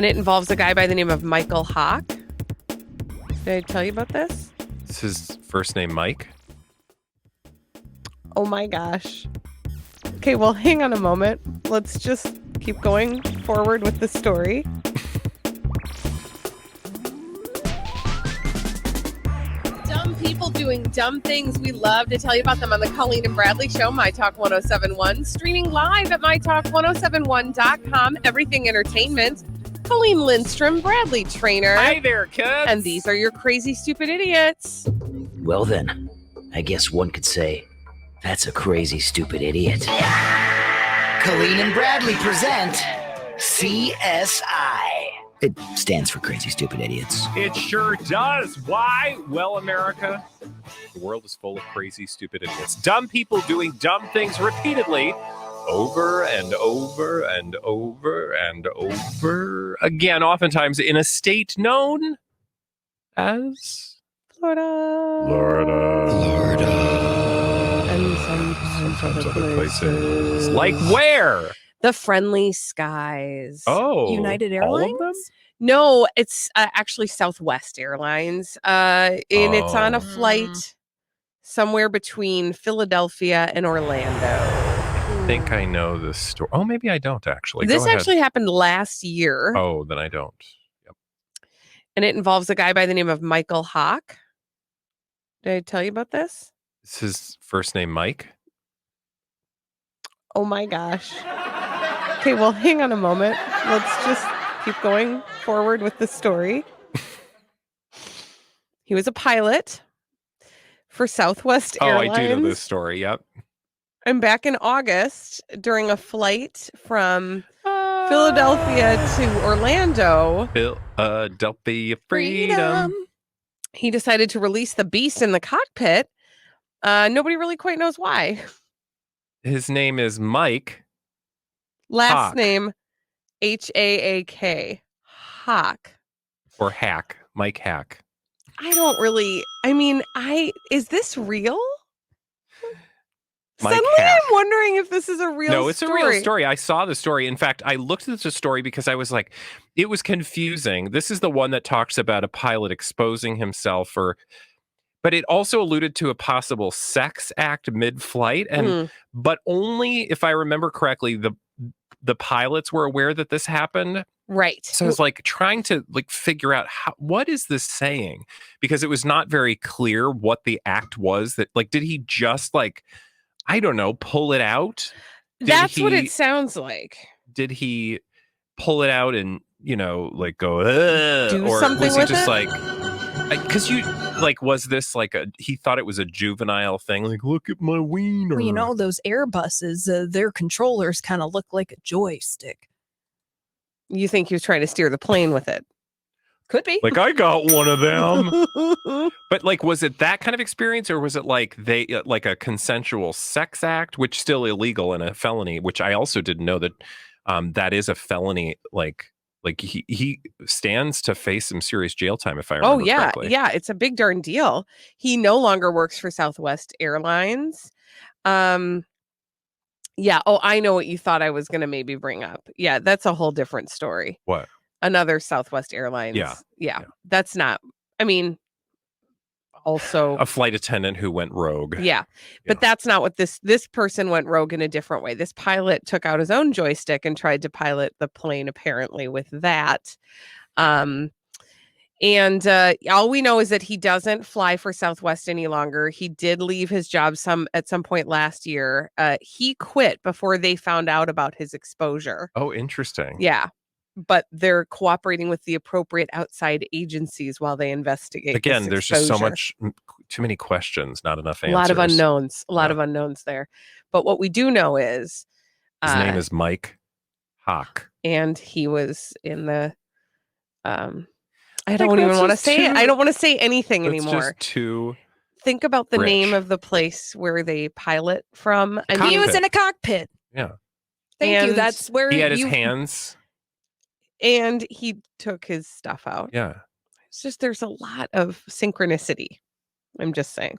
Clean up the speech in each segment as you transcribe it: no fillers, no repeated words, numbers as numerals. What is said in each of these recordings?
And it involves a guy by the name of Michael Hawk. Did I tell you about this? Is his first name Mike? Oh my gosh. Okay, well, hang on a moment. Let's just keep going forward with the story. Dumb people doing dumb things. We love to tell you about them on the Colleen and Bradley Show, myTalk 1071. Streaming live at mytalk1071.com. Everything Entertainment. Colleen Lindstrom, Bradley Trainer. Hi there, kids. And these are your crazy, stupid idiots. Well then, I guess one could say, that's a crazy, stupid idiot. Colleen and Bradley present CSI. It stands for Crazy Stupid Idiots. It sure does. Why? Well, America, the world is full of crazy, stupid idiots. Dumb people doing dumb things repeatedly over and over and over and over again, oftentimes in a state known as Florida. And sometimes other places. Like where? The Friendly Skies. Oh, United all of Airlines? them? No, it's actually Southwest Airlines. And it's on a flight somewhere between Philadelphia and Orlando. I think I know this story. Oh, maybe I don't actually. This Go ahead. actually happened last year. Oh, then I don't. Yep. And it involves a guy by the name of Michael Hawk. Did I tell you about this? Is his first name Mike? Oh my gosh. Okay, well, hang on a moment. Let's just keep going forward with the story. He was a pilot for Southwest Airlines. Oh, I do know this story. Yep. And back in August, during a flight from Philadelphia to Orlando, Philadelphia freedom. he decided to release the beast in the cockpit. Nobody really quite knows why. His name is Mike. Last Hawk. name, Haak. Hawk. Or Hack. Mike Hack. Is this real? Mike Suddenly Hack. I'm wondering if this is a real story. No, it's a real story. I saw the story. In fact, I looked at the story because I was like, it was confusing. This is the one that talks about a pilot exposing himself but it also alluded to a possible sex act mid-flight, but only, if I remember correctly, the pilots were aware that this happened. Right. So I was like trying to figure out what is this saying, because it was not very clear what the act was. That did he just I don't know, pull it out? That's what it sounds like. Did he pull it out and go do or something was he with just it? Because was this he thought it was a juvenile thing, look at my wiener? Well, those Airbuses, their controllers kind of look like a joystick. You think he was trying to steer the plane with it? Could be. I got one of them. But was it that kind of experience, or was it they a consensual sex act, which still illegal and a felony, which I also didn't know that that is a felony. He stands to face some serious jail time, if I remember correctly. Yeah, it's a big darn deal. He no longer works for Southwest Airlines. Yeah. Oh, I know what you thought I was going to maybe bring up. Yeah, that's a whole different story. What? Another Southwest Airlines. Yeah. That's not. Also a flight attendant who went rogue. Yeah. But that's not what this person went rogue in a different way. This pilot took out his own joystick and tried to pilot the plane apparently with that. And all we know is that he doesn't fly for Southwest any longer. He did leave his job at some point last year. He quit before they found out about his exposure. Oh, interesting. Yeah. But they're cooperating with the appropriate outside agencies while they investigate. Again, there's just too many questions, not enough answers. A lot of unknowns there. But what we do know is his name is Mike Hawk. And he was in the I don't even want to say it. I don't want to say anything anymore. Just too Think about the name of the place where they pilot from. He was in a cockpit. Yeah. Thank you. That's where he had his hands. And he took his stuff out. Yeah. It's just there's a lot of synchronicity. I'm just saying.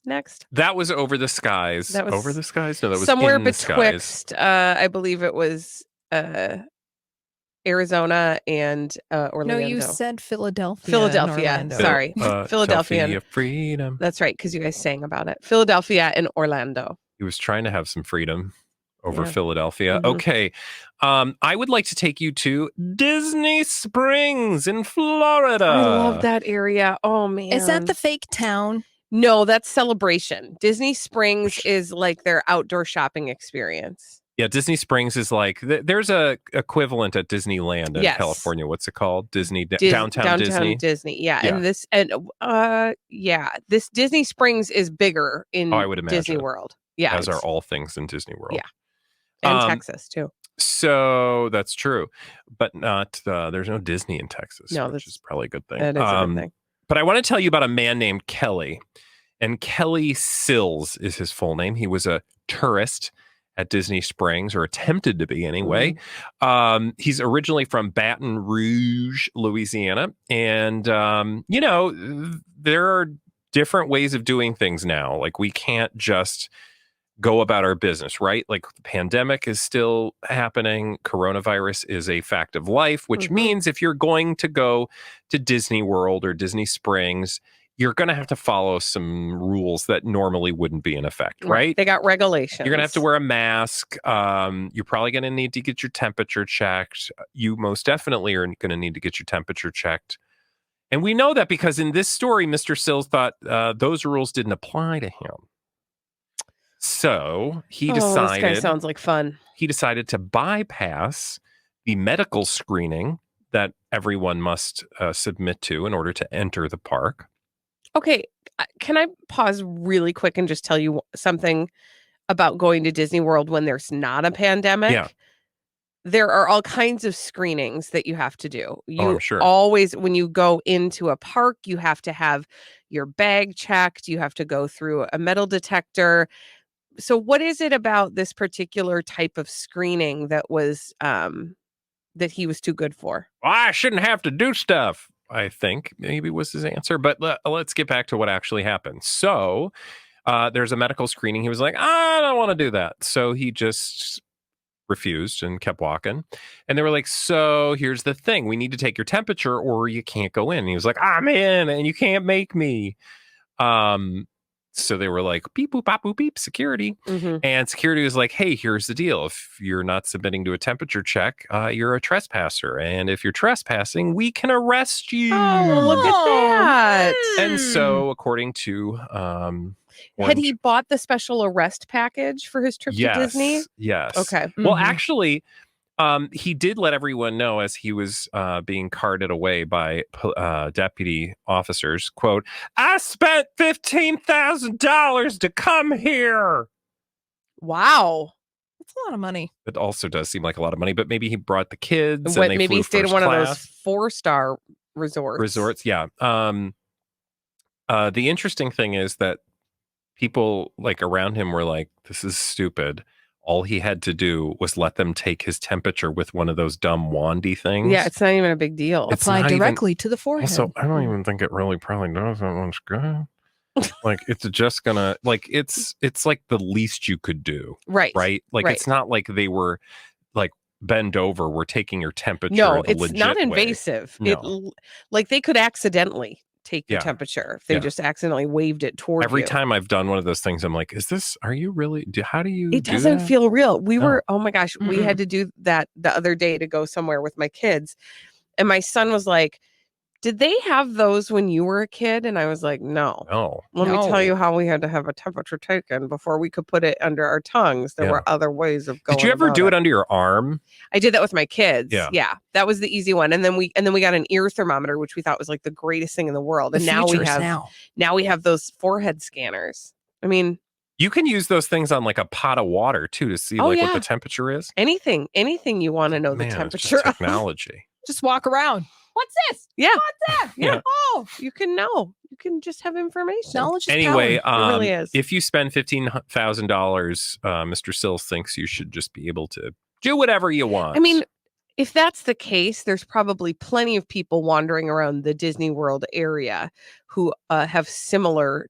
Next. That was Over the Skies. That was Over the Skies? No, that was somewhere In the Skies. betwixt. I believe it was Arizona and Orlando. No, you said Philadelphia. Philadelphia. And Orlando. Sorry. Philadelphia. Philadelphia freedom. That's right, because you guys sang about it. Philadelphia and Orlando. He was trying to have some freedom over Yeah. Philadelphia. Mhm. Okay. I would like to take you to Disney Springs in Florida. I love that area. Oh, man. Is that the fake town? No, that's Celebration. Disney Springs is like their outdoor shopping experience. Yeah, Disney Springs is like there's a equivalent at Disneyland in Yes. California. What's it called? Downtown Disney. Yeah. Yeah. And this Disney Springs is bigger in I would imagine. Disney World. Yeah. As are all things in Disney World. Yeah. And Texas too. So that's true, but not there's no Disney in Texas, No, which is probably a good thing. That is a good thing. But I want to tell you about a man named Kelly, and Kelly Sills is his full name. He was a tourist at Disney Springs, or attempted to be anyway. He's originally from Baton Rouge, Louisiana. And, there are different ways of doing things now. Like, we can't just go about our business, right? Like, the pandemic is still happening. Coronavirus is a fact of life, which means if you're going to go to Disney World or Disney Springs, you're going to have to follow some rules that normally wouldn't be in effect, right? They got regulations. You're going to have to wear a mask. You're probably going to need to get your temperature checked. You most definitely are going to need to get your temperature checked. And we know that because in this story, Mr. Sills thought those rules didn't apply to him. So he decided... This guy sounds like fun. He decided to bypass the medical screening that everyone must submit to in order to enter the park. Okay, can I pause really quick and just tell you something about going to Disney World when there's not a pandemic? Yeah. There are all kinds of screenings that you have to do. I'm sure. Always, when you go into a park, you have to have your bag checked. You have to go through a metal detector. So what is it about this particular type of screening that was that he was too good for? Well, I shouldn't have to do stuff, I think maybe was his answer. But let's get back to what actually happened. So there's a medical screening. He was like, I don't want to do that. So he just refused and kept walking. And they were like, so here's the thing. We need to take your temperature or you can't go in. And he was like, I'm in and you can't make me. So they were like, beep, boop, bop, boop, beep, security. And security was like, hey, here's the deal. If you're not submitting to a temperature check, you're a trespasser. And if you're trespassing, we can arrest you. Oh, look at that. And so, according to... had he bought the special arrest package for his trip to Disney? Yes. Okay. Well, actually... he did let everyone know as he was being carted away by deputy officers, quote, I spent $15,000 to come here. Wow. That's a lot of money. It also does seem like a lot of money, but maybe he brought the kids. What, and they maybe flew he stayed at first one class. of those 4-star resorts. Yeah. The interesting thing is that people like around him were like, this is stupid. All he had to do was let them take his temperature with one of those dumb wandy things. Yeah, it's not even a big deal. It's Apply not directly to the forehead. Also, I don't even think it really probably does that much good. Like, it's just gonna, like, it's like the least you could do. Right. Right? Like, right. It's not like they were, like, bend over, we're taking your temperature No, the it's legit not way. invasive. No. Like, they could accidentally take your Yeah. temperature if they Yeah. just accidentally waved it toward Every you. time I've done one of those things, I'm like, are you really, how do you It do doesn't that? feel real. We No. were, oh my gosh, we had to do that the other day to go somewhere with my kids. And my son was like, did they have those when you were a kid? And I was like, no. No. Let me tell No. you how we had to have a temperature taken before we could put it under our tongues. There Yeah. were other ways of going. Did you ever about do it under your arm? I did that with my kids. Yeah. Yeah. That was the easy one. And then we got an ear thermometer, which we thought was like the greatest thing in the world. And now we have those forehead scanners. I mean, You can use those things on like a pot of water too to see what the temperature is. anything you want to know Man, the it's temperature just of. technology. Just walk around. What's this? Yeah. What's that? Yeah. Oh, you can know. You can just have information. Knowledge is Anyway, power. It really is. if you spend $15,000, Mr. Sills thinks you should just be able to do whatever you want. I mean, if that's the case, there's probably plenty of people wandering around the Disney World area who have similar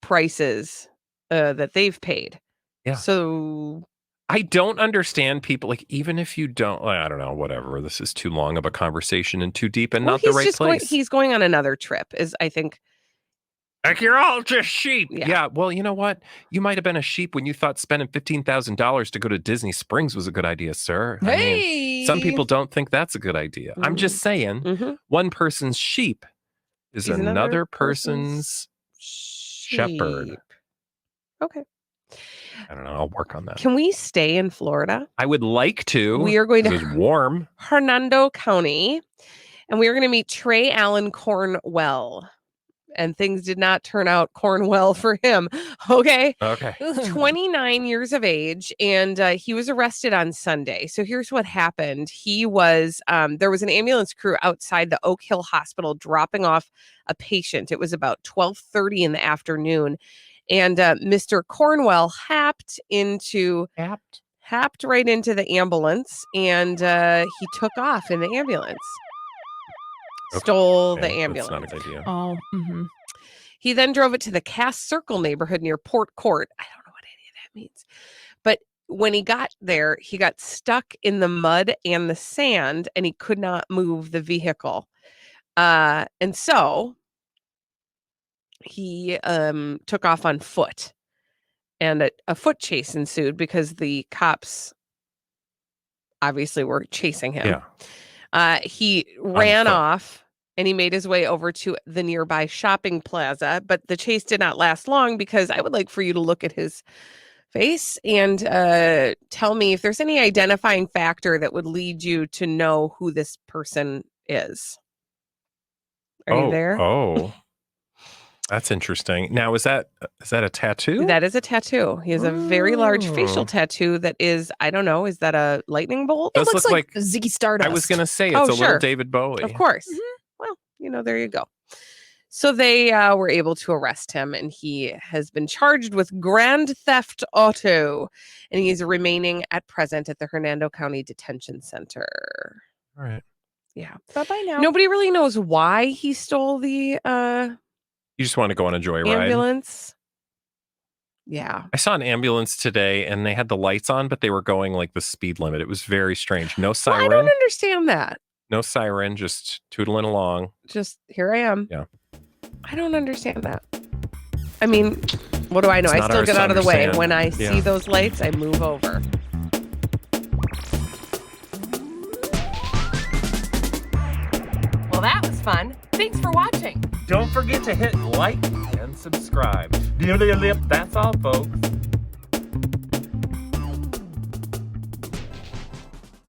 prices that they've paid. Yeah. So I don't understand people, like, even if you don't, I don't know, whatever. This is too long of a conversation and too deep and not the right place. He's going on another trip, is I think. Like, you're all just sheep. Yeah. Yeah. Well, you know what? You might have been a sheep when you thought spending $15,000 to go to Disney Springs was a good idea, sir. I mean, some people don't think that's a good idea. I'm just saying, one person's sheep is another person's shepherd. Okay. I don't know. I'll work on that. Can we stay in Florida? I would like to. We are going to It's warm. Hernando County, and we are going to meet Trey Allen Cornwell. And things did not turn out Cornwell for him. Okay. 29 years of age, and he was arrested on Sunday. So here's what happened. He was, there was an ambulance crew outside the Oak Hill Hospital dropping off a patient. It was about 12:30 in the afternoon. And Mr. Cornwell happed right into the ambulance, and he took off in the ambulance. Stole the ambulance. That's not a good idea. Oh, He then drove it to the Cass Circle neighborhood near Port Court. I don't know what any of that means. But when he got there, he got stuck in the mud and the sand, and he could not move the vehicle. And so he took off on foot. And a foot chase ensued because the cops obviously were chasing him. Yeah. He ran off. And he made his way over to the nearby shopping plaza. But the chase did not last long, because I would like for you to look at his face and tell me if there's any identifying factor that would lead you to know who this person is. Are you there? Oh, that's interesting. Now, is that a tattoo? That is a tattoo. He has a very large facial tattoo that is, I don't know, is that a lightning bolt? it looks like Ziggy Stardust. I was going to say it's a little David Bowie. Of course. Well, there you go. So they were able to arrest him, and he has been charged with grand theft auto, and he is remaining at present at the Hernando County Detention Center. All right. Yeah. Bye-bye now. Nobody really knows why he stole the You just want to go on a joyride. ambulance. Yeah. I saw an ambulance today, and they had the lights on, but they were going like the speed limit. It was very strange. No siren. Well, I don't understand that. No siren, just tootling along. Just here I am. Yeah. I don't understand that. I mean, what do I know? It's I still ours get to out of the way. understand. When I see those lights, I move over. Well, that was fun. Thanks for watching. Don't forget to hit like and subscribe. That's all, folks.